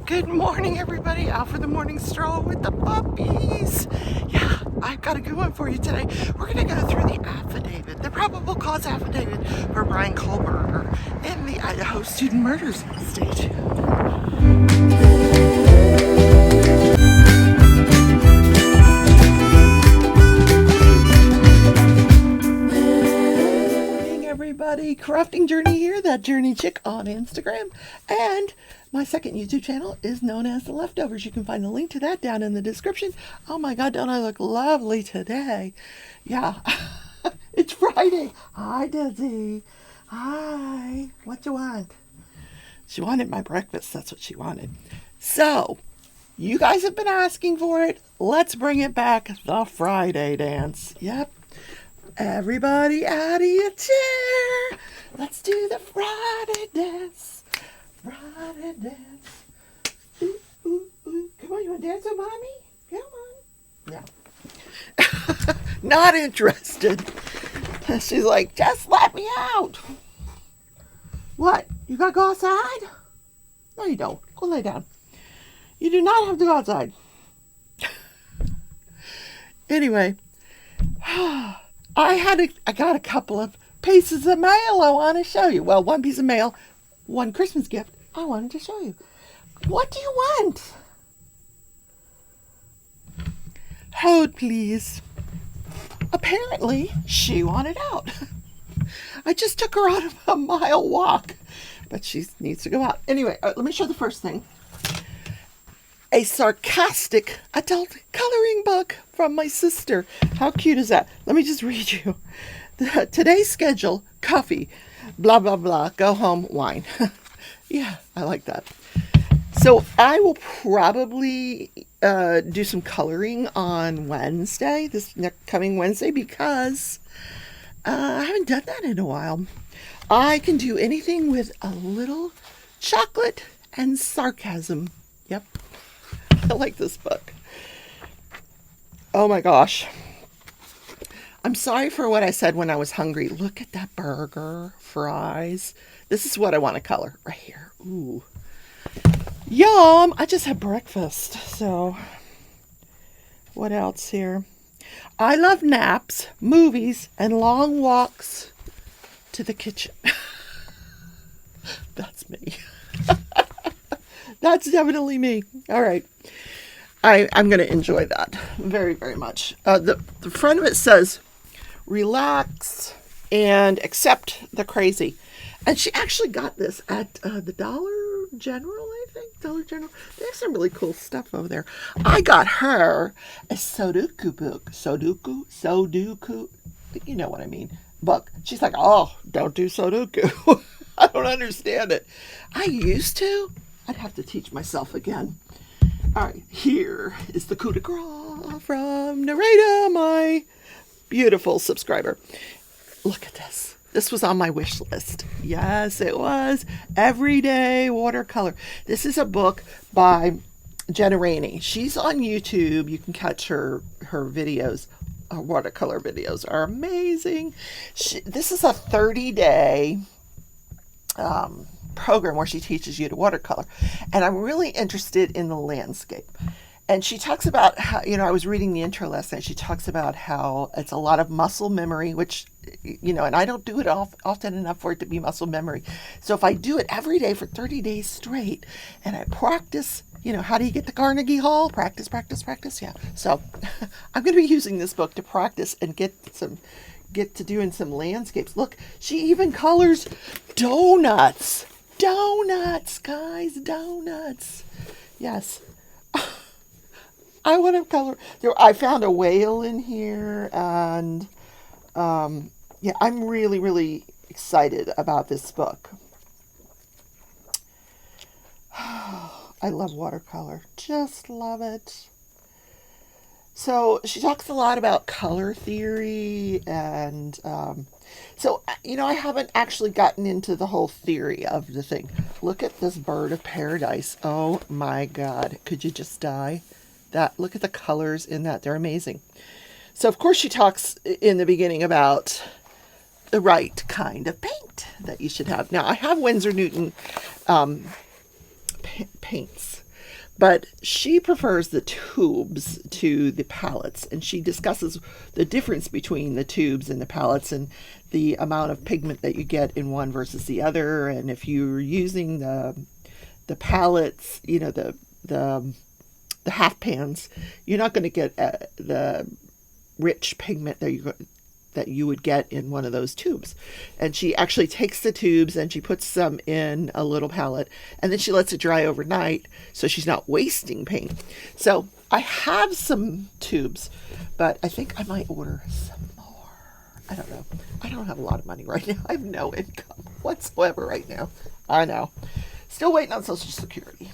Good morning, everybody. Out for the morning stroll with the puppies. Yeah, I've got a good one for you today. We're going to go through the affidavit, the probable cause affidavit for Brian Kohlberger in the Idaho student murders. Stay tuned. Everybody, Crafting Journey here, that Journey Chick on Instagram, and my second YouTube channel is known as The Leftovers. You can find the link to that down in the description. Oh my god, don't I look lovely today? Yeah, it's Friday. Hi, Dizzy. Hi, what you want? She wanted my breakfast, that's what she wanted. So, you guys have been asking for it. Let's bring it back, the Friday dance. Yep. Everybody out of your chair. Let's do the Friday dance. Friday dance. Ooh, ooh, ooh. Come on, you want to dance with mommy? Come on. No. Not interested. She's like, just let me out. What? You got to go outside? No, you don't. Go lay down. You do not have to go outside. Anyway. I got a couple of pieces of mail I want to show you. Well, one piece of mail, one Christmas gift I wanted to show you. What do you want? Hold, please. Apparently, she wanted out. I just took her on a mile walk, but she needs to go out. Anyway, let me show the first thing. A sarcastic adult coloring book from my sister. How cute is that? Let me just read you. Today's schedule, coffee, blah, blah, blah, go home, wine. Yeah, I like that. So I will probably do some coloring on Wednesday, this coming Wednesday, because I haven't done that in a while. I can do anything with a little chocolate and sarcasm. Yep. I like this book. Oh my gosh. I'm sorry for what I said when I was hungry. Look at that burger, fries. This is what I want to color right here. Ooh. Yum! I just had breakfast. So, what else here? I love naps, movies, and long walks to the kitchen. That's me. That's definitely me. All right. I'm going to enjoy that very, very much. The front of it says, relax and accept the crazy. And she actually got this at the Dollar General, I think. Dollar General. They have some really cool stuff over there. I got her a Sudoku book. Sudoku. You know what I mean. Book. She's like, oh, don't do Sudoku. I don't understand it. I used to. I'd have to teach myself again. All right, here is the coup de grace from Narrate, my beautiful subscriber. Look at this. This was on my wish list. Yes, it was. Everyday watercolor. This is a book by Jenna Rainey. She's on YouTube. You can catch her videos. Her watercolor videos are amazing. This is a 30-day program where she teaches you to watercolor, and I'm really interested in the landscape. And she talks about how, I was reading the intro last night. She talks about how it's a lot of muscle memory, which, and I don't do it often enough for it to be muscle memory. So if I do it every day for 30 days straight, and I practice, how do you get to Carnegie Hall? Practice, practice, practice. Yeah. So I'm going to be using this book to practice and get to doing some landscapes. Look, she even colors donuts. Donuts, guys, donuts. Yes. I want to color. I found a whale in here, and yeah, I'm really, really excited about this book. I love watercolor. Just love it. So she talks a lot about color theory, and so, I haven't actually gotten into the whole theory of the thing. Look at this bird of paradise. Oh my God. Could you just die? Look at the colors in that. They're amazing. So, of course, she talks in the beginning about the right kind of paint that you should have. Now, I have Winsor Newton paints. But she prefers the tubes to the palettes, and she discusses the difference between the tubes and the palettes and the amount of pigment that you get in one versus the other. And if you're using the palettes, the half pans, you're not going to get the rich pigment that you would get in one of those tubes. And she actually takes the tubes and she puts some in a little palette, and then she lets it dry overnight so she's not wasting paint. So I have some tubes, but I think I might order some more. I don't know. I don't have a lot of money right now. I have no income whatsoever right now. I know. Still waiting on Social Security.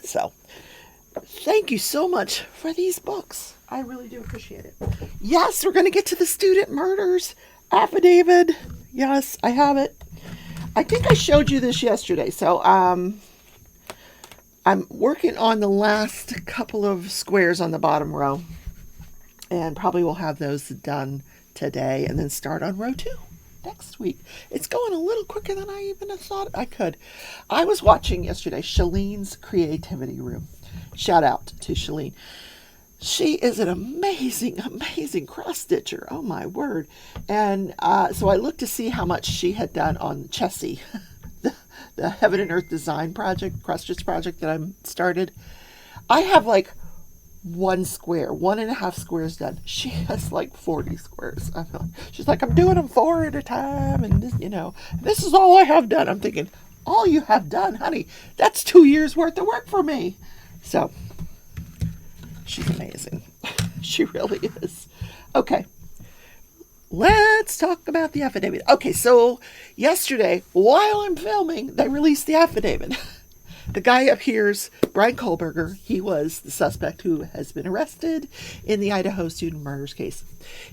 So thank you so much for these books. I really do appreciate it. Yes, we're going to get to the student murders affidavit. Yes, I have it. I think I showed you this yesterday. So I'm working on the last couple of squares on the bottom row. And probably will have those done today and then start on row 2 next week. It's going a little quicker than I even thought I could. I was watching yesterday Shalene's Creativity Room. Shout out to Shalene. She is an amazing, amazing cross-stitcher. Oh, my word. And so I looked to see how much she had done on Chessie, the Heaven and Earth Design project, cross-stitch project that I started. I have like 1.5 squares done. She has like 40 squares. She's like, I'm doing them 4 at a time. And this is all I have done. I'm thinking, all you have done, honey, that's 2 years worth of work for me. So she's amazing. She really is. Okay. Let's talk about the affidavit. Okay, so yesterday, while I'm filming, they released the affidavit. The guy appears, Brian Kohlberger. He was the suspect who has been arrested in the Idaho student murders case.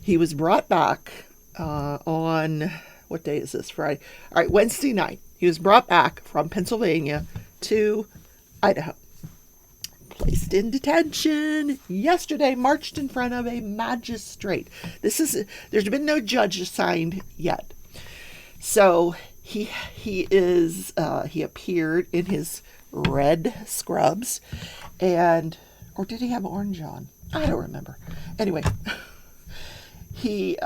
He was brought back on, what day is this? Friday. All right, Wednesday night. He was brought back from Pennsylvania to Idaho. Placed in detention yesterday, marched in front of a magistrate. There's been no judge assigned yet. So he appeared in his red scrubs, or did he have orange on? I don't remember. Anyway, he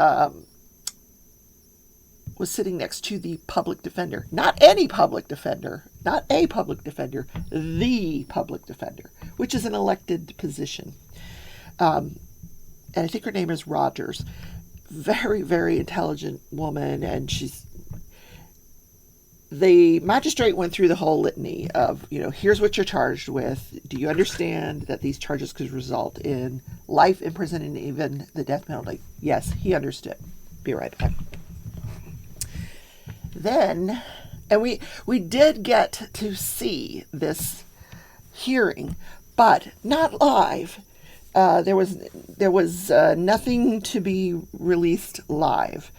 was sitting next to the public defender. Not any public defender, not a public defender, the public defender, which is an elected position. And I think her name is Rogers. Very, very intelligent woman, and the magistrate went through the whole litany of, here's what you're charged with. Do you understand that these charges could result in life in prison and even the death penalty? Yes, he understood. Be right back. Then, and we did get to see this hearing, but not live. There was nothing to be released live.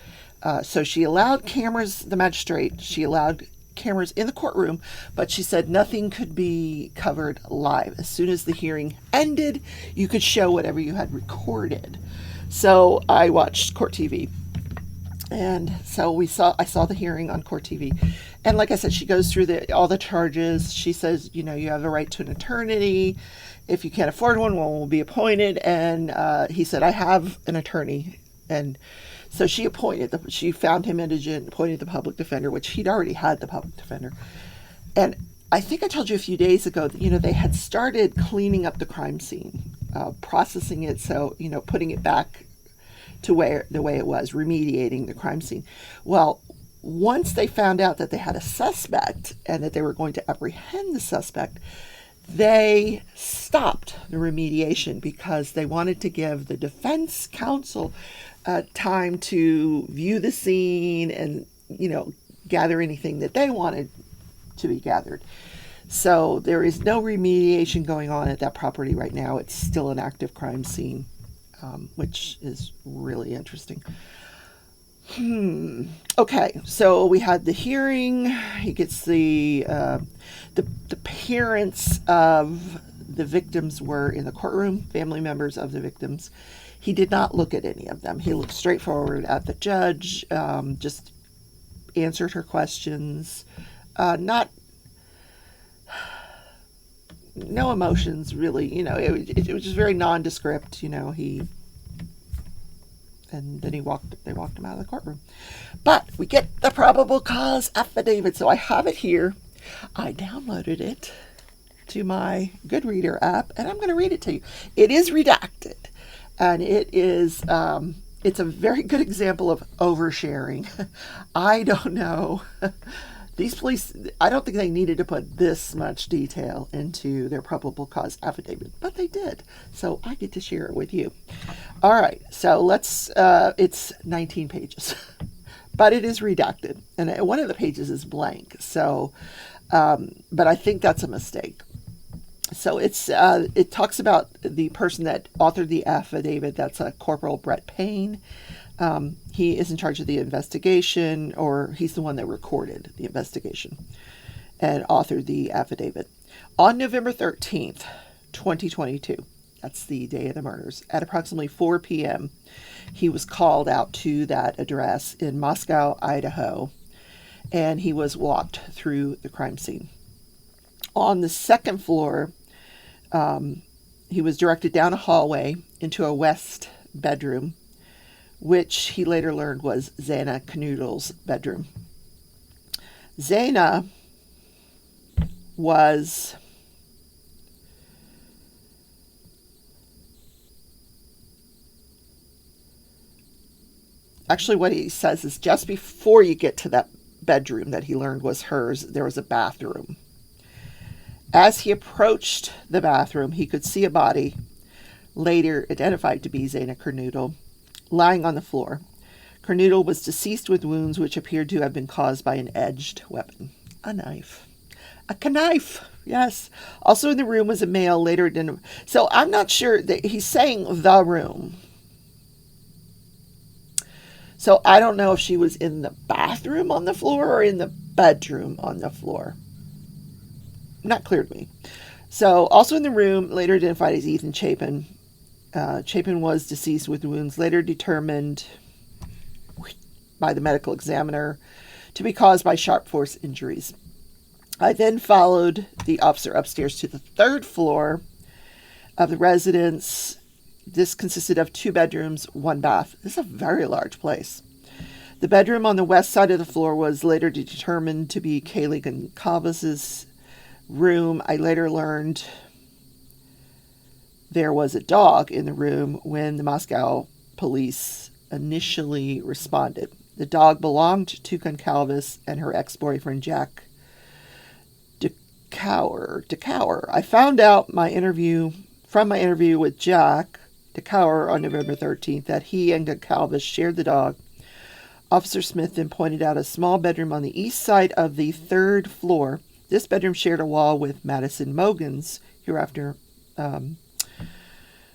So she allowed cameras, the magistrate, she allowed cameras in the courtroom, but she said nothing could be covered live. As soon as the hearing ended, you could show whatever you had recorded. So I watched Court TV. And so I saw the hearing on Court TV. And like I said, she goes through all the charges. She says, you have a right to an attorney. If you can't afford one will be appointed. And he said, I have an attorney. And so she found him indigent, appointed the public defender, which he'd already had the public defender. And I think I told you a few days ago that, they had started cleaning up the crime scene, processing it. So, putting it back to the way it was, remediating the crime scene. Well, once they found out that they had a suspect and that they were going to apprehend the suspect, they stopped the remediation because they wanted to give the defense counsel time to view the scene and, gather anything that they wanted to be gathered. So there is no remediation going on at that property right now. It's still an active crime scene. Which is really interesting. Okay, so we had the hearing. He gets the parents of the victims were in the courtroom, family members of the victims. He did not look at any of them. He looked straight forward at the judge, just answered her questions, not no emotions really. It was just very nondescript. And then they walked him out of the courtroom. But we get the probable cause affidavit. So I have it here. I downloaded it to my Goodreader app, and I'm going to read it to you. It is redacted, and it's a very good example of oversharing. I don't know. These police, I don't think they needed to put this much detail into their probable cause affidavit, but they did. So I get to share it with you. All right, so it's 19 pages, but it is redacted, and one of the pages is blank. So, but I think that's a mistake. So it talks about the person that authored the affidavit. That's Corporal Brett Payne. He is in charge of the investigation, or he's the one that recorded the investigation and authored the affidavit. On November 13th, 2022, that's the day of the murders, at approximately 4 p.m., he was called out to that address in Moscow, Idaho, and he was walked through the crime scene. On the second floor, he was directed down a hallway into a west bedroom, which he later learned was Xana Knudel's bedroom. Xana was actually, what he says is just before you get to that bedroom that he learned was hers, there was a bathroom. As he approached the bathroom, he could see a body, later identified to be Xana Kernudel, lying on the floor. Kernudel was deceased with wounds which appeared to have been caused by an edged weapon. A knife. A knife, yes. Also in the room was a male, later identified. So I'm not sure that he's saying the room. So I don't know if she was in the bathroom on the floor or in the bedroom on the floor. Not clear to me. So also in the room, later identified as Ethan Chapin. Chapin was deceased with wounds later determined by the medical examiner to be caused by sharp force injuries. I then followed the officer upstairs to the third floor of the residence. This consisted of 2 bedrooms, 1 bath. This is a very large place. The bedroom on the west side of the floor was later determined to be Kaylee Goncalves' room. I later learned there was a dog in the room when the Moscow police initially responded. The dog belonged to Goncalves and her ex-boyfriend, Jack DeCower. I found out from my interview with Jack DeCower on November 13th that he and Goncalves shared the dog. Officer Smith then pointed out a small bedroom on the east side of the 3rd floor. This bedroom shared a wall with Madison Mogan's, hereafter,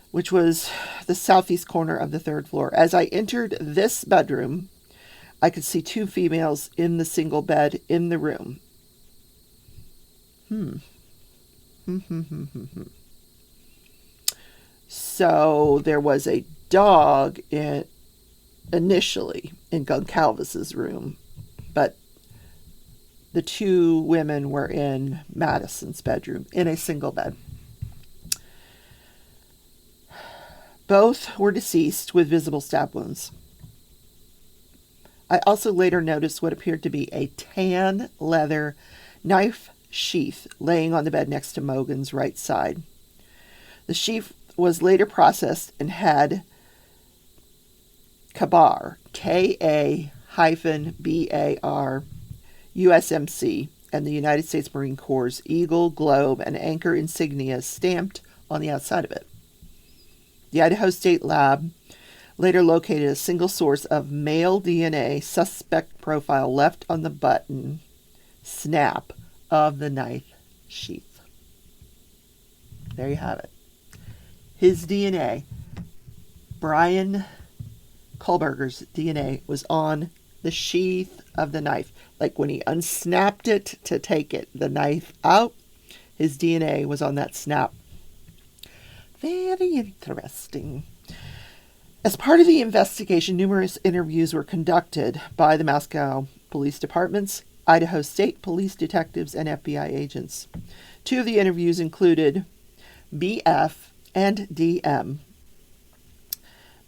which was the southeast corner of the 3rd floor. As I entered this bedroom, I could see 2 females in the single bed in the room. So there was a dog initially in Goncalves' room, but the 2 women were in Madison's bedroom in a single bed. Both were deceased with visible stab wounds. I also later noticed what appeared to be a tan leather knife sheath laying on the bed next to Mogan's right side. The sheath was later processed and had KABAR, K-A-B-A-R, USMC, and the United States Marine Corps' Eagle, Globe, and Anchor insignia stamped on the outside of it. The Idaho State Lab later located a single source of male DNA suspect profile left on the button snap of the knife sheath. There you have it. His DNA, Brian Kohlberger's DNA, was on the sheath of the knife. Like when he unsnapped it to take the knife out, his DNA was on that snap. Very interesting. As part of the investigation, numerous interviews were conducted by the Moscow police departments, Idaho State police detectives, and FBI agents. Two of the interviews included BF and DM.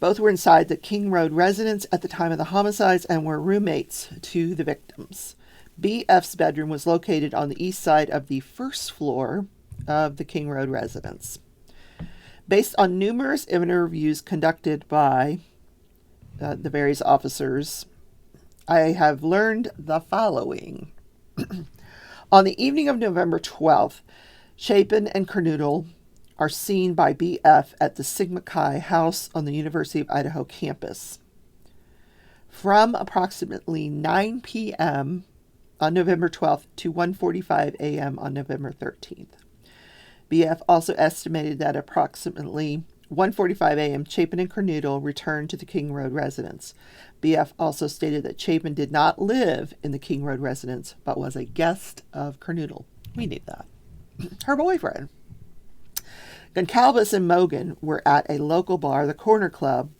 Both were inside the King Road residence at the time of the homicides and were roommates to the victims. BF's bedroom was located on the east side of the first floor of the King Road residence. Based on numerous interviews conducted by the various officers, I have learned the following. On the evening of November 12th, Chapin and Kernoodle are seen by BF at the Sigma Chi house on the University of Idaho campus. From approximately 9 p.m. on November 12th to 1:45 a.m. on November 13th. BF also estimated that approximately 1:45 a.m. Chapin and Kernoodle returned to the King Road residence. BF also stated that Chapin did not live in the King Road residence, but was a guest of Kernoodle. We knew that. Her boyfriend. Goncalves and Mogan were at a local bar, the Corner Club,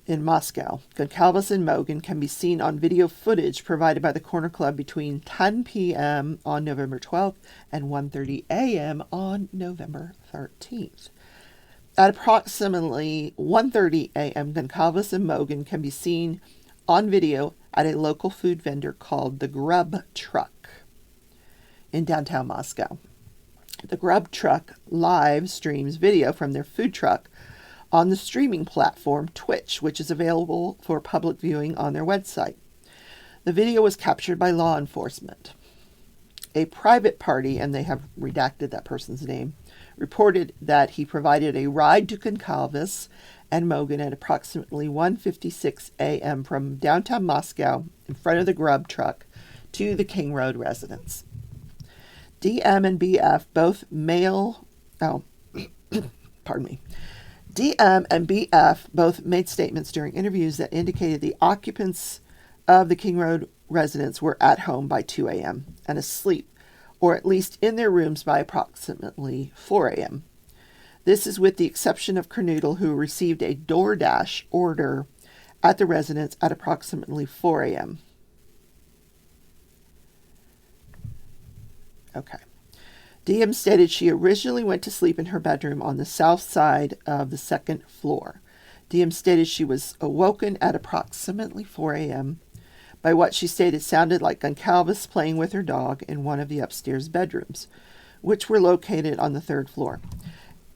in Moscow. Goncalves and Mogan can be seen on video footage provided by the Corner Club between 10 p.m. on November 12th and 1:30 a.m. on November 13th. At approximately 1:30 a.m., Goncalves and Mogan can be seen on video at a local food vendor called the Grub Truck in downtown Moscow. The Grub Truck live streams video from their food truck on the streaming platform Twitch, which is available for public viewing on their website. The video was captured by law enforcement. A private party, and they have redacted that person's name, reported that he provided a ride to Goncalves and Mogan at approximately 1:56 a.m. from downtown Moscow in front of the Grub Truck to the King Road residence. DM and BF both DM and BF both made statements during interviews that indicated the occupants of the King Road residence were at home by 2 a.m. and asleep, or at least in their rooms by approximately 4 a.m. This is with the exception of Kernoodle, who received a DoorDash order at the residence at approximately 4 a.m. Okay. DM stated she originally went to sleep in her bedroom on the south side of the second floor. DM stated she was awoken at approximately 4 a.m. by what she stated sounded like Goncalves playing with her dog in one of the upstairs bedrooms, which were located on the third floor.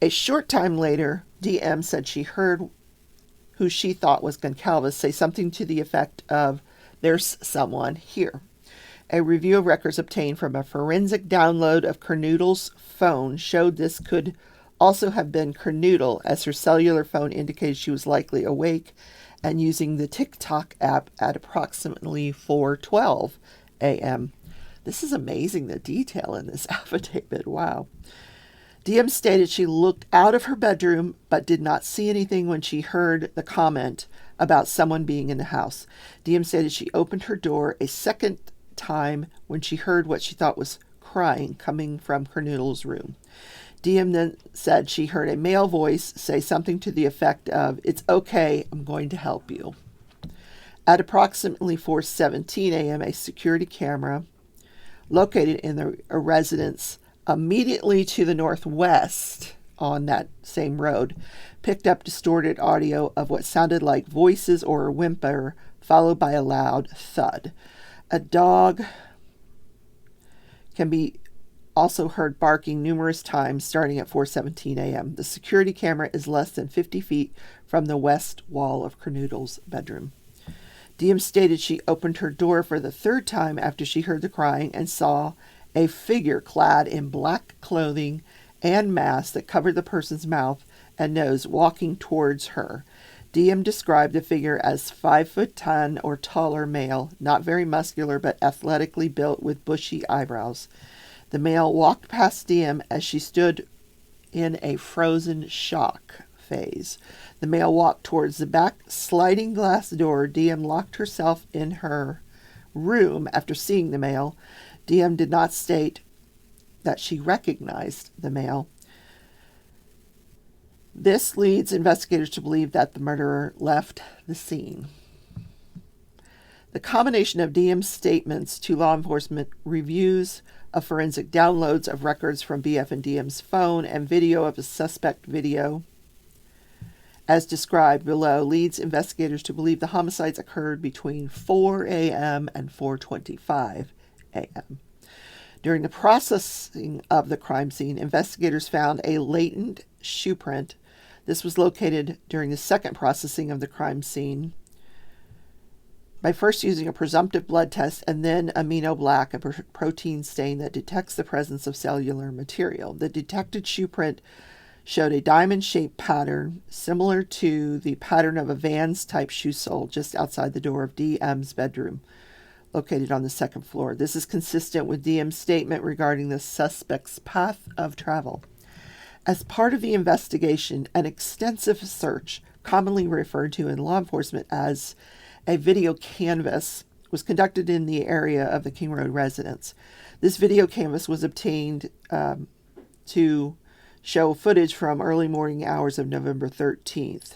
A short time later, DM said she heard who she thought was Goncalves say something to the effect of, "There's someone here." A review of records obtained from a forensic download of Kernoodle's phone showed this could also have been Kernoodle, as her cellular phone indicated she was likely awake and using the TikTok app at approximately 4:12 a.m. This is amazing, the detail in this affidavit. Wow. DM stated she looked out of her bedroom but did not see anything when she heard the comment about someone being in the house. DM stated she opened her door a second time when she heard what she thought was crying coming from Kernoodle's room. DM then said she heard a male voice say something to the effect of, "It's okay, I'm going to help you." At approximately 4:17 a.m., a security camera located in a residence immediately to the northwest on that same road picked up distorted audio of what sounded like voices or a whimper, followed by a loud thud. A dog can be also heard barking numerous times starting at 4:17 a.m. The security camera is less than 50 feet from the west wall of Kernoodle's bedroom. DM stated she opened her door for the third time after she heard the crying and saw a figure clad in black clothing and mask that covered the person's mouth and nose walking towards her. DM described the figure as 5'10" or taller male, not very muscular but athletically built with bushy eyebrows. The male walked past DM as she stood in a frozen shock phase. The male walked towards the back sliding glass door. DM locked herself in her room after seeing the male. DM did not state that she recognized the male. This leads investigators to believe that the murderer left the scene. The combination of DM's statements to law enforcement, reviews of forensic downloads of records from BF and DM's phone and video of a suspect video, as described below, leads investigators to believe the homicides occurred between 4 a.m. and 4:25 a.m. During the processing of the crime scene, investigators found a latent shoe print. This was located during the second processing of the crime scene by first using a presumptive blood test and then amino black, a protein stain that detects the presence of cellular material. The detected shoe print showed a diamond-shaped pattern similar to the pattern of a Vans type shoe sole just outside the door of DM's bedroom, located on the second floor. This is consistent with DM's statement regarding the suspect's path of travel. As part of the investigation, an extensive search, commonly referred to in law enforcement as a video canvas, was conducted in the area of the King Road residence. This video canvas was obtained to show footage from early morning hours of November 13th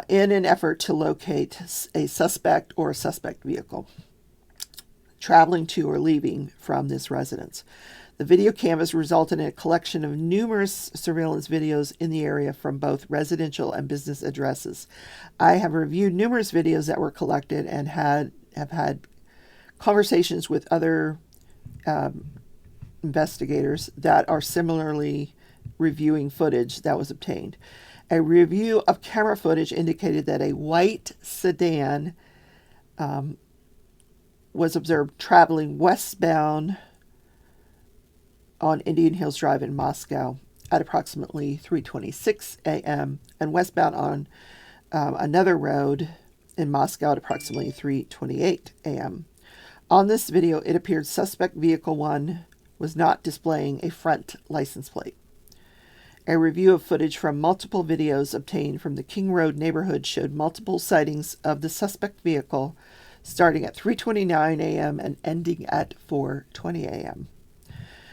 in an effort to locate a suspect or a suspect vehicle traveling to or leaving from this residence. The video canvas resulted in a collection of numerous surveillance videos in the area from both residential and business addresses. I have reviewed numerous videos that were collected and have had conversations with other investigators that are similarly reviewing footage that was obtained. A review of camera footage indicated that a white sedan was observed traveling westbound on Indian Hills Drive in Moscow at approximately 3:26 a.m. and westbound on another road in Moscow at approximately 3:28 a.m. On this video, it appeared suspect vehicle 1 was not displaying a front license plate. A review of footage from multiple videos obtained from the King Road neighborhood showed multiple sightings of the suspect vehicle starting at 3:29 a.m. and ending at 4:20 a.m.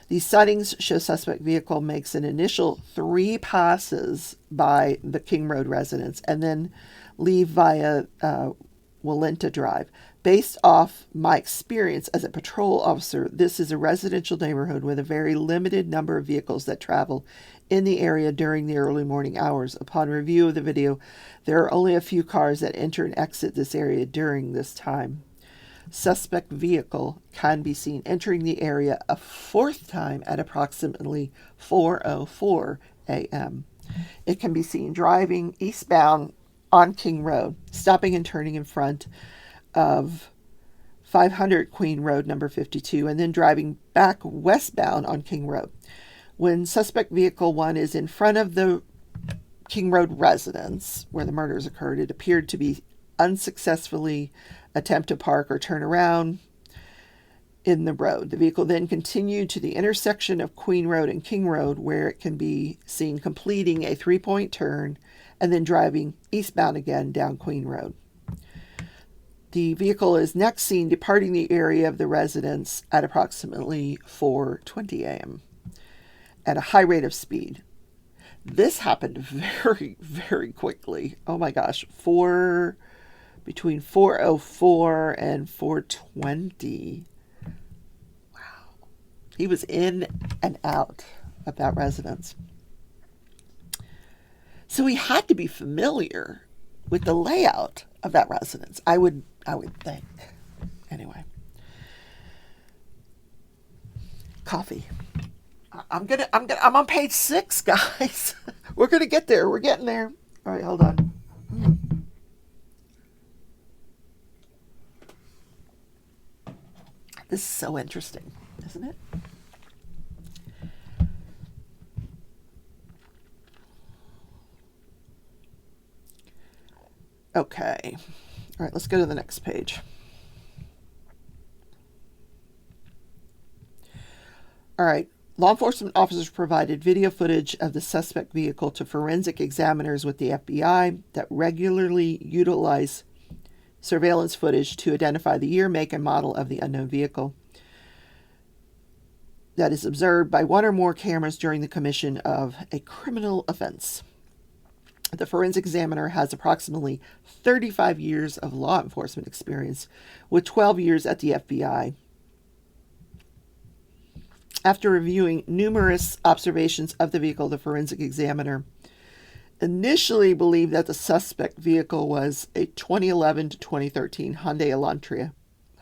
These sightings show suspect vehicle makes an initial 3 passes by the King Road residence and then leave via Walenta Drive. Based off my experience as a patrol officer, this is a residential neighborhood with a very limited number of vehicles that travel in the area during the early morning hours. Upon review of the video, there are only a few cars that enter and exit this area during this time. Suspect vehicle can be seen entering the area a 4th time at approximately 4:04 a.m. It can be seen driving eastbound on King Road, stopping and turning in front of 500 Queen Road, number 52, and then driving back westbound on King Road. When suspect vehicle 1 is in front of the King Road residence where the murders occurred, it appeared to be unsuccessfully attempt to park or turn around in the road. The vehicle then continued to the intersection of Queen Road and King Road, where it can be seen completing a 3-point turn and then driving eastbound again down Queen Road. The vehicle is next seen departing the area of the residence at approximately 4:20 a.m. at a high rate of speed. This happened very, very quickly. Oh my gosh, between 4:04 and 4:20. Wow. He was in and out of that residence. So he had to be familiar with the layout of that residence, I would think. Anyway. Coffee. I'm on page 6, guys. We're gonna get there. We're getting there. All right, hold on. This is so interesting, isn't it? Okay. All right, let's go to the next page. All right. Law enforcement officers provided video footage of the suspect vehicle to forensic examiners with the FBI that regularly utilize surveillance footage to identify the year, make, and model of the unknown vehicle that is observed by one or more cameras during the commission of a criminal offense. The forensic examiner has approximately 35 years of law enforcement experience, with 12 years at the FBI. After reviewing numerous observations of the vehicle, the forensic examiner initially believed that the suspect vehicle was a 2011 to 2013 Hyundai Elantra.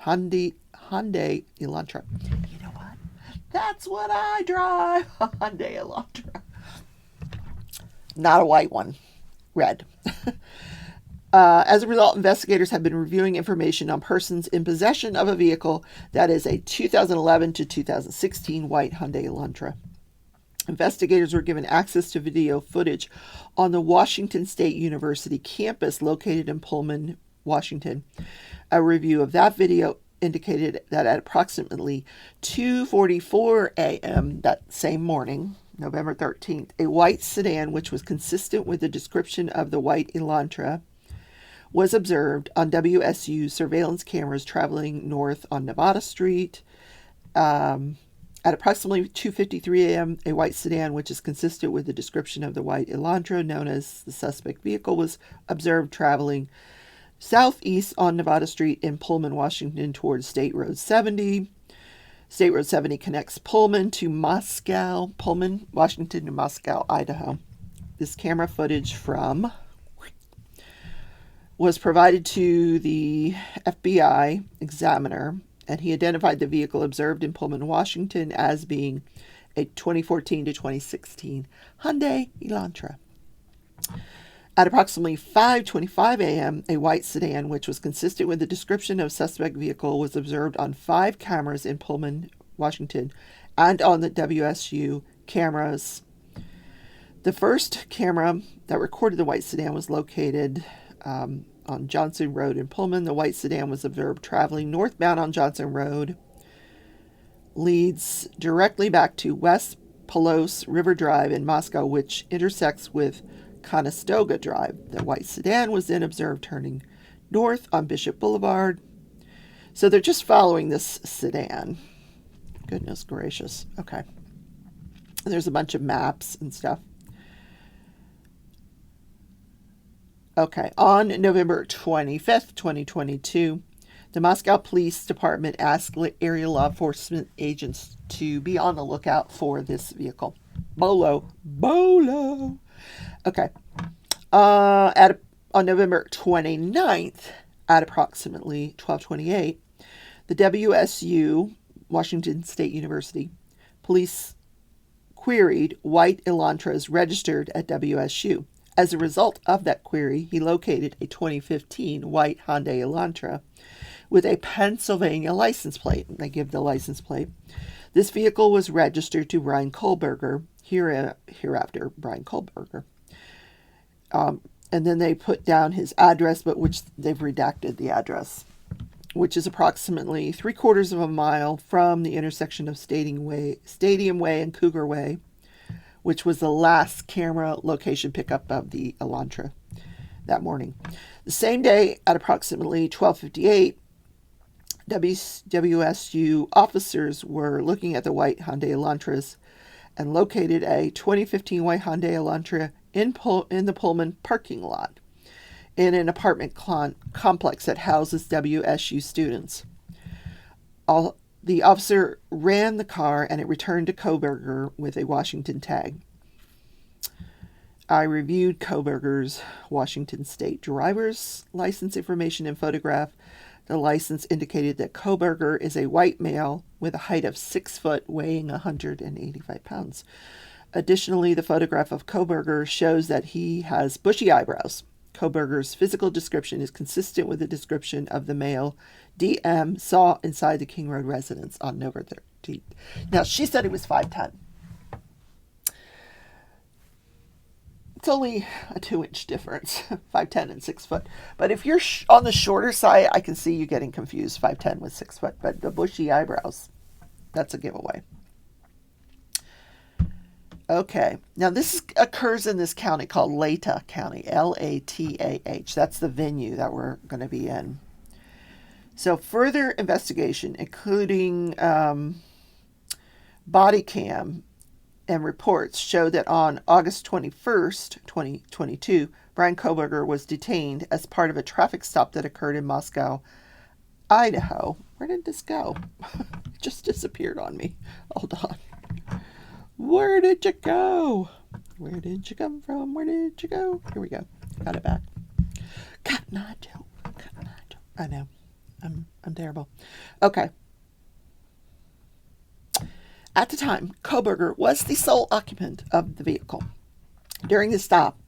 Hyundai Elantra. You know what? That's what I drive. Hyundai Elantra. Not a white one. Red. As a result, investigators have been reviewing information on persons in possession of a vehicle that is a 2011 to 2016 white Hyundai Elantra. Investigators were given access to video footage on the Washington State University campus located in Pullman, Washington. A review of that video indicated that at approximately 2:44 a.m. that same morning, November 13th, a white sedan, which was consistent with the description of the white Elantra, was observed on WSU surveillance cameras traveling north on Nevada Street. At approximately 2:53 a.m., a white sedan, which is consistent with the description of the white Elantra, known as the suspect vehicle, was observed traveling southeast on Nevada Street in Pullman, Washington, towards State Road 70. State Road 70 connects Pullman, Washington to Moscow, Idaho. This camera footage was provided to the FBI examiner, and he identified the vehicle observed in Pullman, Washington as being a 2014 to 2016 Hyundai Elantra. At approximately 5:25 a.m., a white sedan, which was consistent with the description of suspect vehicle, was observed on 5 cameras in Pullman, Washington, and on the WSU cameras. The first camera that recorded the white sedan was located on Johnson Road in Pullman. The white sedan was observed traveling northbound on Johnson Road, leads directly back to West Palos River Drive in Moscow, which intersects with Conestoga Drive. The white sedan was then observed turning north on Bishop Boulevard. So they're just following this sedan. Goodness gracious. Okay. And there's a bunch of maps and stuff. Okay. On November 25th, 2022, the Moscow Police Department asked area law enforcement agents to be on the lookout for this vehicle. Bolo. Okay. On November 29th, at approximately 12:28, the WSU, Washington State University, police queried white Elantras registered at WSU. As a result of that query, he located a 2015 white Hyundai Elantra with a Pennsylvania license plate. They give the license plate. This vehicle was registered to Brian Kohlberger, hereafter Brian Kohlberger. And then they put down his address, but which they've redacted the address, which is approximately 3/4 of a mile from the intersection of Stadium Way and Cougar Way, which was the last camera location pickup of the Elantra that morning. The same day, at approximately 12:58, WSU officers were looking at the white Hyundai Elantras and located a 2015 white Hyundai Elantra in the Pullman parking lot in an apartment complex that houses WSU students. The officer ran the car and it returned to Kohlberger with a Washington tag. I reviewed Kohlberger's Washington State driver's license information and photograph. The license indicated that Kohlberger is a white male with a height of 6 foot, weighing 185 pounds. Additionally, the photograph of Kohlberger shows that he has bushy eyebrows. Kohlberger's physical description is consistent with the description of the male DM saw inside the King Road residence on November 13th. Now, she said he was 5'10". It's only a 2-inch difference, 5'10" and 6 foot. But if you're on the shorter side, I can see you getting confused, 5'10" with 6 foot. But the bushy eyebrows, that's a giveaway. Okay, now this occurs in this county called Latah County, Latah. That's the venue that we're going to be in. So further investigation, including body cam and reports show that on August 21st, 2022, Brian Koberger was detained as part of a traffic stop that occurred in Moscow, Idaho. Where did this go? It just disappeared on me. Hold on. Where did you go? Where did you come from? Where did you go? Here we go. Got it back. Got my joke. I know. I'm terrible. Okay. At the time, Koberger was the sole occupant of the vehicle. During the stop,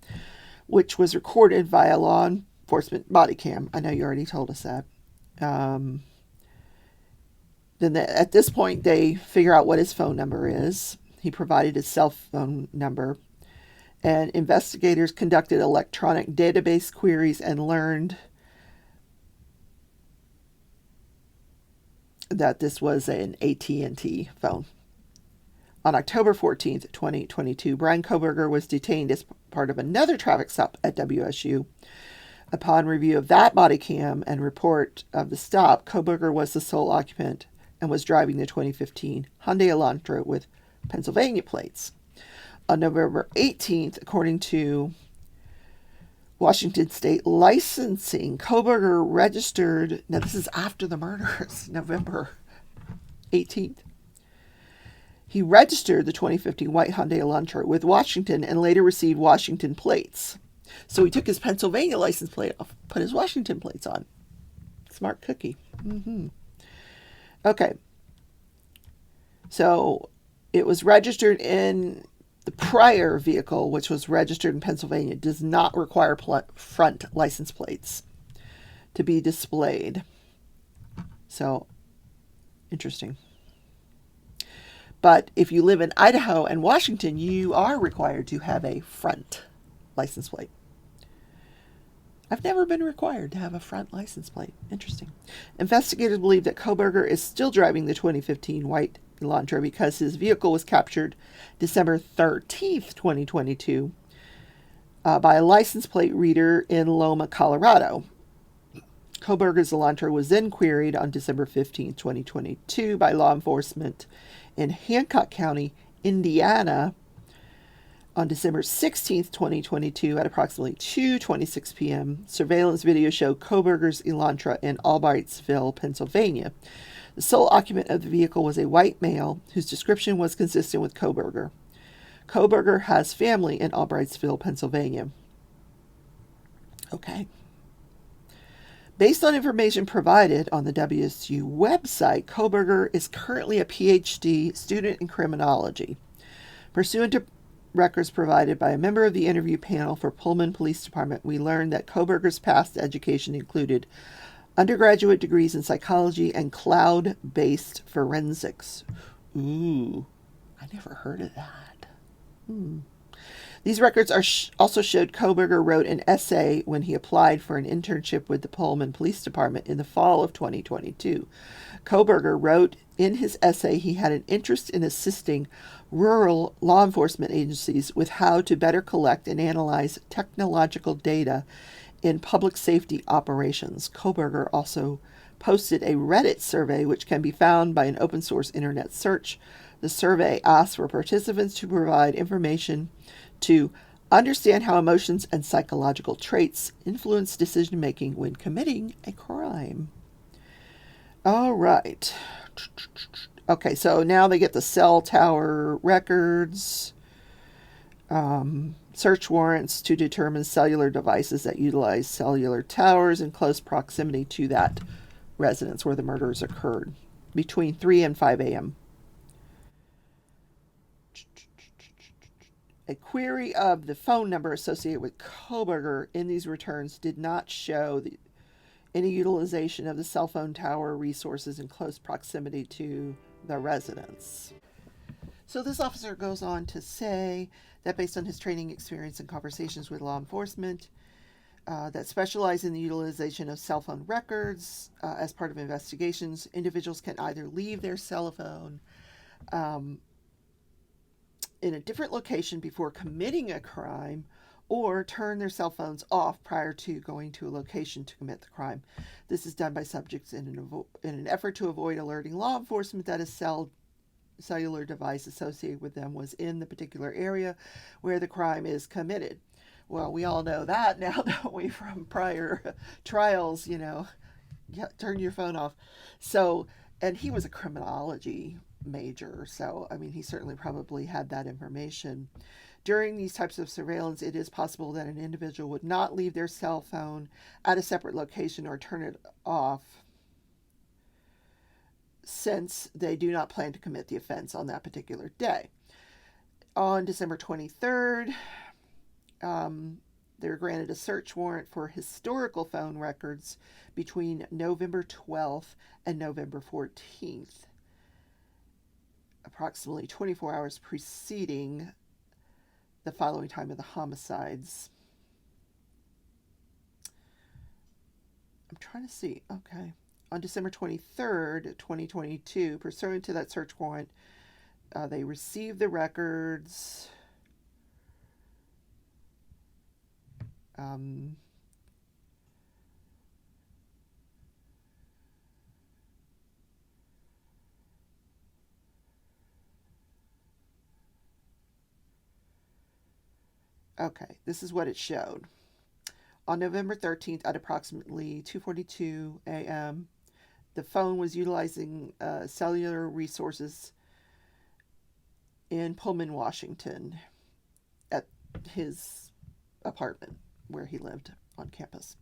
which was recorded via law enforcement body cam, I know you already told us that. At this point, they figure out what his phone number is. He provided his cell phone number, and investigators conducted electronic database queries and learned that this was an AT&T phone. On October 14th, 2022, Brian Koberger was detained as part of another traffic stop at WSU. Upon review of that body cam and report of the stop, Koberger was the sole occupant and was driving the 2015 Hyundai Elantra with Pennsylvania plates. On November 18th, according to Washington State licensing, Koberger registered, now this is after the murders, November 18th. He registered the 2015 white Hyundai Elantra with Washington and later received Washington plates. So he took his Pennsylvania license plate off, put his Washington plates on. Smart cookie. Okay. So it was registered in the prior vehicle, which was registered in Pennsylvania, does not require front license plates to be displayed. So, interesting. But if you live in Idaho and Washington, you are required to have a front license plate. I've never been required to have a front license plate. Interesting. Investigators believe that Koberger is still driving the 2015 white Elantra because his vehicle was captured December 13th, 2022, by a license plate reader in Loma, Colorado. Koberger's Elantra was then queried on December 15th, 2022 by law enforcement in Hancock County, Indiana, on December 16th, 2022 at approximately 2:26 p.m. Surveillance video showed Koberger's Elantra in Albrightsville, Pennsylvania. The sole occupant of the vehicle was a white male whose description was consistent with Koberger. Koberger has family in Albrightsville, Pennsylvania. Okay. Based on information provided on the WSU website, Koberger is currently a PhD student in criminology. Pursuant to records provided by a member of the interview panel for Pullman Police Department, we learned that Koberger's past education included undergraduate degrees in psychology and cloud-based forensics. Ooh, I never heard of that. These records also showed Koberger wrote an essay when he applied for an internship with the Pullman Police Department in the fall of 2022. Koberger wrote in his essay he had an interest in assisting rural law enforcement agencies with how to better collect and analyze technological data in public safety operations. Koberger also posted a Reddit survey which can be found by an open source internet search. The survey asks for participants to provide information to understand how emotions and psychological traits influence decision making when committing a crime. All right. Okay, so now they get the cell tower records, search warrants to determine cellular devices that utilize cellular towers in close proximity to that residence where the murders occurred between 3 and 5 a.m. A query of the phone number associated with Koberger in these returns did not show any utilization of the cell phone tower resources in close proximity to the residence. So this officer goes on to say that based on his training experience and conversations with law enforcement that specialize in the utilization of cell phone records as part of investigations, individuals can either leave their cell phone in a different location before committing a crime or turn their cell phones off prior to going to a location to commit the crime. This is done by subjects in an effort to avoid alerting law enforcement that a cell cellular device associated with them was in the particular area where the crime is committed. Well, we all know that now, don't we, from prior trials, Yeah, turn your phone off. So, and he was a criminology major, so I mean, he certainly probably had that information. During these types of surveillance, it is possible that an individual would not leave their cell phone at a separate location or turn it off since they do not plan to commit the offense on that particular day. On December 23rd, they were granted a search warrant for historical phone records between November 12th and November 14th, approximately 24 hours preceding the following time of the homicides. I'm trying to see. Okay. On December 23rd, 2022, pursuant to that search warrant, they received the records. Okay, this is what it showed. On November 13th at approximately 2:42 a.m., the phone was utilizing cellular resources in Pullman, Washington, at his apartment where he lived on campus.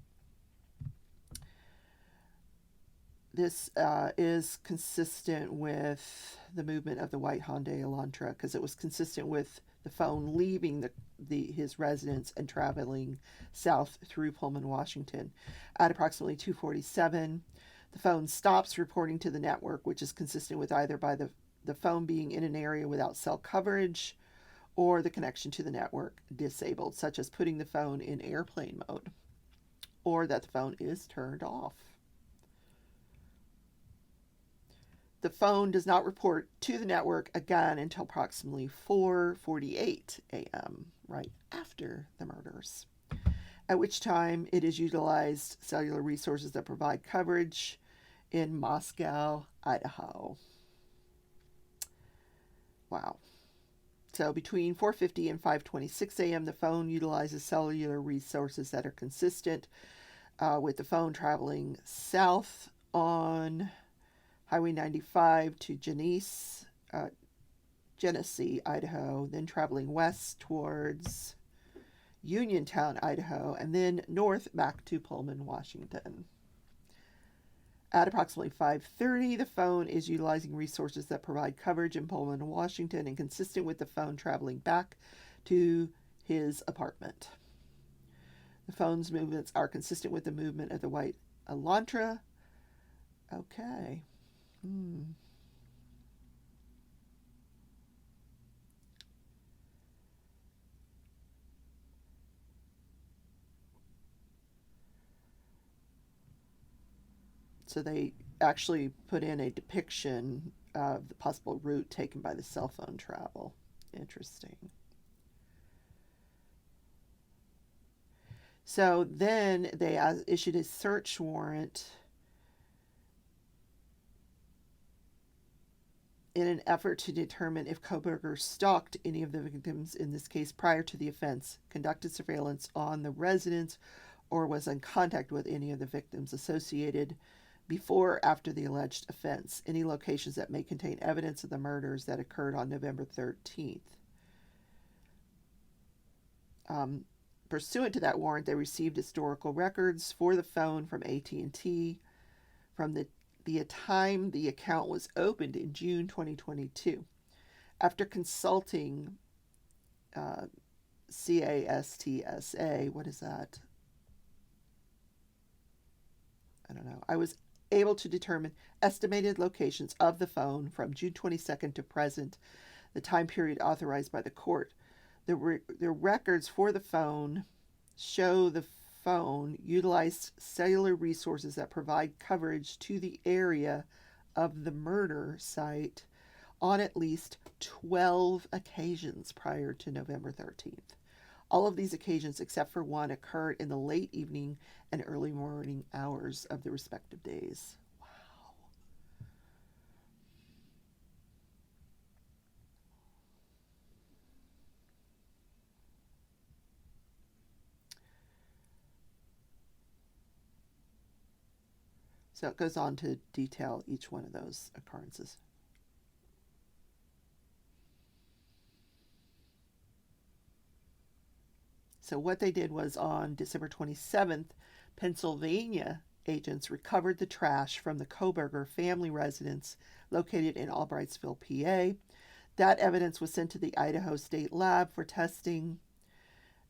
This is consistent with the movement of the white Hyundai Elantra because it was consistent with the phone leaving his residence and traveling south through Pullman, Washington. At approximately 2:47, the phone stops reporting to the network, which is consistent with either by the phone being in an area without cell coverage or the connection to the network disabled, such as putting the phone in airplane mode or that the phone is turned off. The phone does not report to the network again until approximately 4:48 a.m., right after the murders, at which time it is utilized cellular resources that provide coverage in Moscow, Idaho. Wow. So between 4:50 and 5:26 a.m., the phone utilizes cellular resources that are consistent with the phone traveling south on Highway 95 to Genesee, Idaho, then traveling west towards Uniontown, Idaho, and then north back to Pullman, Washington. At approximately 5:30, the phone is utilizing resources that provide coverage in Pullman, Washington, and consistent with the phone traveling back to his apartment. The phone's movements are consistent with the movement of the white Elantra. Okay. So they actually put in a depiction of the possible route taken by the cell phone travel. Interesting. So then they issued a search warrant in an effort to determine if Koberger stalked any of the victims, in this case prior to the offense, conducted surveillance on the residence, or was in contact with any of the victims associated before or after the alleged offense, any locations that may contain evidence of the murders that occurred on November 13th. Pursuant to that warrant, they received historical records for the phone from AT&T from the time the account was opened in June 2022. After consulting CASTSA, what is that? I don't know. I was able to determine estimated locations of the phone from June 22nd to present, the time period authorized by the court. The records for the phone show the phone utilized cellular resources that provide coverage to the area of the murder site on at least 12 occasions prior to November 13th. All of these occasions, except for one, occurred in the late evening and early morning hours of the respective days. Wow. So it goes on to detail each one of those occurrences. So what they did was on December 27th, Pennsylvania agents recovered the trash from the Koberger family residence located in Albrightsville, PA. That evidence was sent to the Idaho State Lab for testing.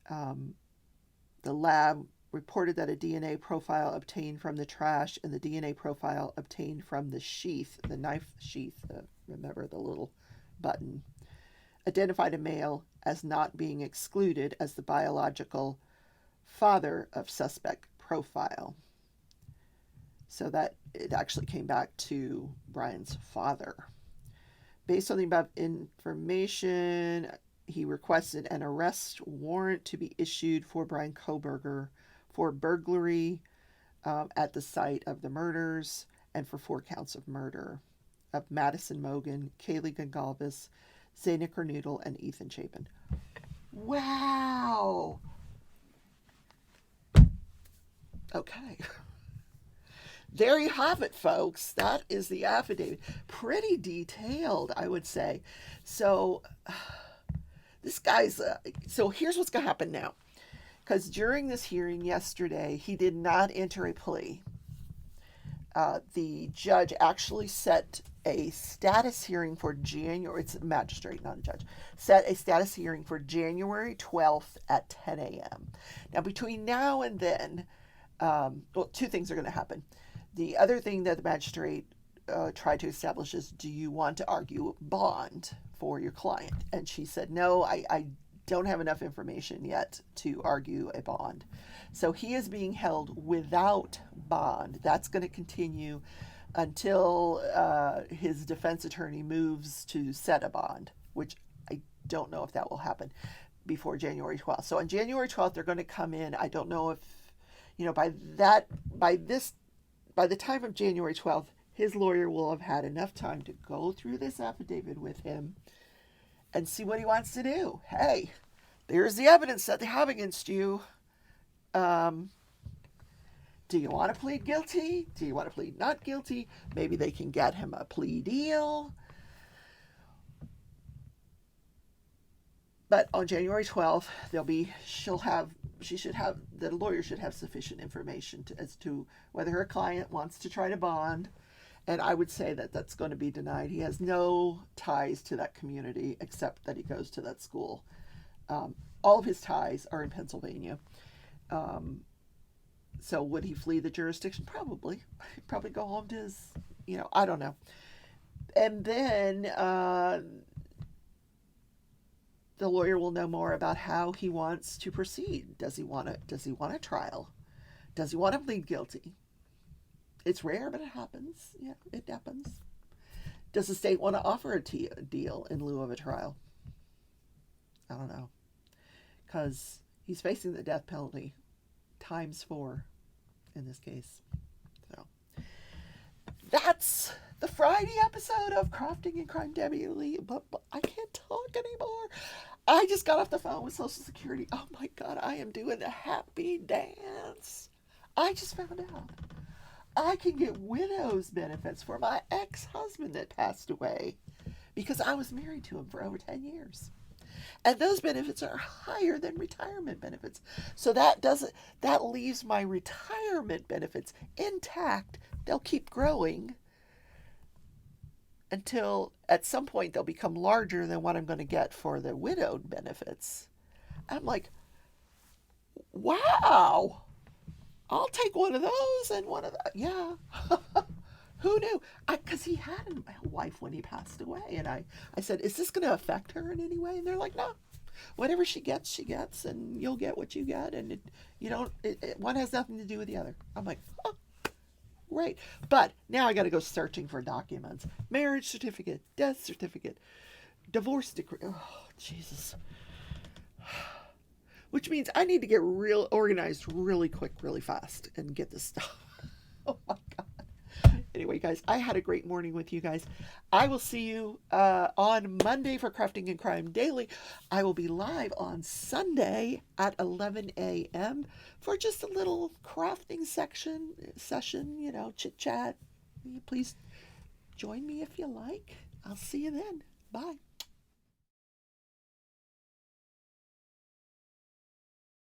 The lab reported that a DNA profile obtained from the trash and the DNA profile obtained from the sheath, the knife sheath, remember the little button, identified a male as not being excluded as the biological father of suspect profile. So that it actually came back to Brian's father. Based on the above information, he requested an arrest warrant to be issued for Brian Koberger for burglary at the site of the murders and for 4 counts of murder of Madison Mogan, Kaylee Gongalves, Zayna Kernoodle, and Ethan Chapin. Wow. Okay. There you have it, folks. That is the affidavit. Pretty detailed, I would say. So, this guy's... so here's what's going to happen now. Because during this hearing yesterday, he did not enter a plea. The judge actually set a status hearing for January... It's a magistrate, not a judge. Set a status hearing for January 12th at 10 a.m. Now, between now and then, well, 2 things are going to happen. The other thing that the magistrate tried to establish is, do you want to argue bond for your client? And she said, no, I don't have enough information yet to argue a bond. So he is being held without bond. That's going to continue until his defense attorney moves to set a bond, which I don't know if that will happen before January 12th. So on January 12th, they're going to come in. I don't know if, by the time of January 12th, his lawyer will have had enough time to go through this affidavit with him and see what he wants to do. Hey, there's the evidence that they have against you. Do you want to plead guilty? Do you want to plead not guilty? Maybe they can get him a plea deal. But on January 12th, the lawyer should have sufficient information as to whether her client wants to try to bond. And I would say that that's going to be denied. He has no ties to that community except that he goes to that school. All of his ties are in Pennsylvania. So would he flee the jurisdiction? Probably. He'd probably go home to his, I don't know. And then the lawyer will know more about how he wants to proceed. Does he want a trial? Does he want to plead guilty? It's rare, but it happens. Yeah, it happens. Does the state want to offer a deal in lieu of a trial? I don't know. Because he's facing the death penalty ×4 in this case. So that's the Friday episode of Crafting and Crime Debbie Lee. But I can't talk anymore. I just got off the phone with Social Security. Oh my God, I am doing the happy dance. I just found out I can get widow's benefits for my ex-husband that passed away because I was married to him for over 10 years. And those benefits are higher than retirement benefits. So that leaves my retirement benefits intact. They'll keep growing until at some point they'll become larger than what I'm going to get for the widowed benefits. I'm like, wow, I'll take one of those and one of that. Yeah. Who knew? Because he had a wife when he passed away. And I said, is this going to affect her in any way? And they're like, no. Whatever she gets, and you'll get what you get. And one has nothing to do with the other. I'm like, oh, great. But now I got to go searching for documents. Marriage certificate, death certificate, divorce decree. Oh, Jesus. Which means I need to get real organized really quick, really fast and get this stuff. Oh my God. Anyway, guys, I had a great morning with you guys. I will see you on Monday for Crafting and Crime Daily. I will be live on Sunday at 11 a.m. for just a little crafting session, chit chat. Please join me if you like. I'll see you then. Bye.